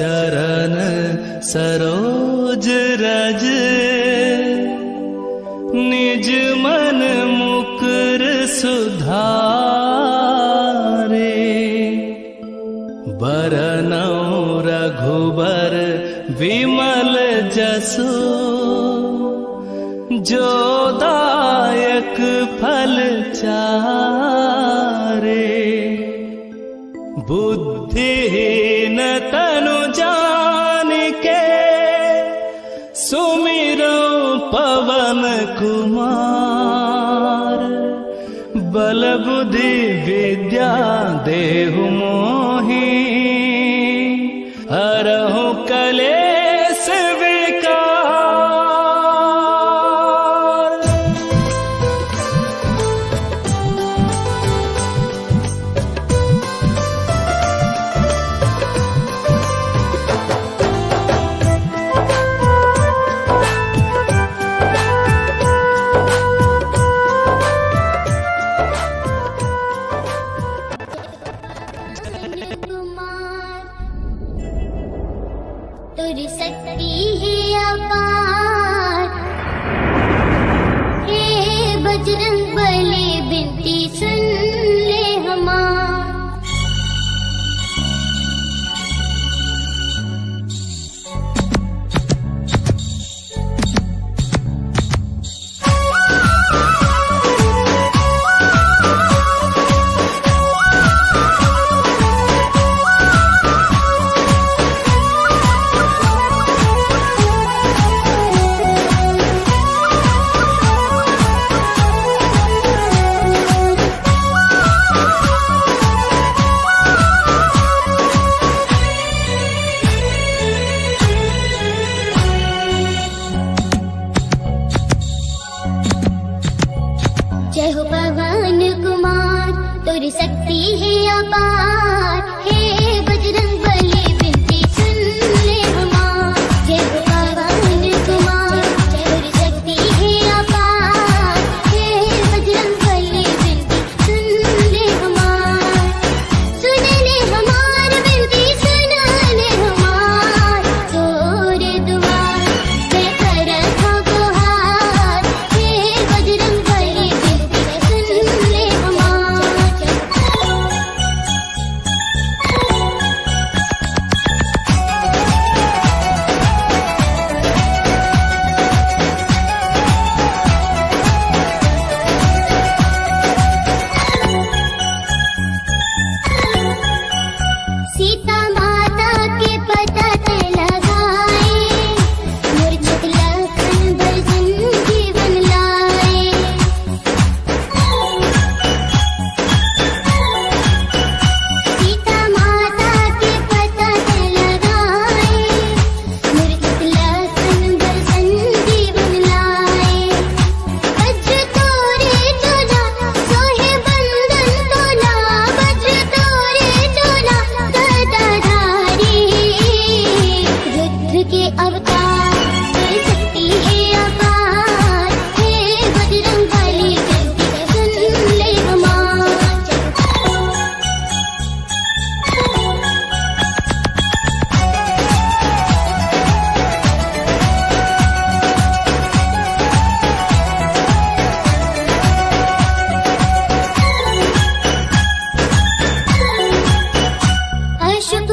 चरण सरोज रज, निज मन मुकुर सुधारे। बरनौ रघुबर विमल जसु, जो दायक फल चारे। बुद्धिहीन तनु जानिके, सुमिरो पवन कुमार। बल बुद्धि विद्या देहु मोहि, हरहु कलेश विकार। तुरी शक्ति है अपार, हे बजरंग बली बिनती सुन ले हमार। जय हो पवन कुमार, तुरी शक्ति है अपार। हे बजरंग बली बिनती सुन ले हमार। जय हो पवन कुमार, तुरी शक्ति है अपार। हे बजरंग बली बिनती सुन ले हमार। सुन ले हमार बिनती, सुन ले हमार। तोरे दुआर मैं करत हूँ गुहार। हे बजरंग बली बिनती सुन ले हमार। सीता माता के पता ते लगाए, मूर्छित लखन भजन जीवन लाए। सीता माता के पता ते लगाए, मूर्छित लखन भजन जीवन लाए। वज्र तोरे चोला सोहे बंधन तोला, वज्र तोरे चोला गदाधारी। रुद्र के अवतार तेरी शक्ति है अपार। हे बजरंग बली बिनती सुन ले हमार। अशुक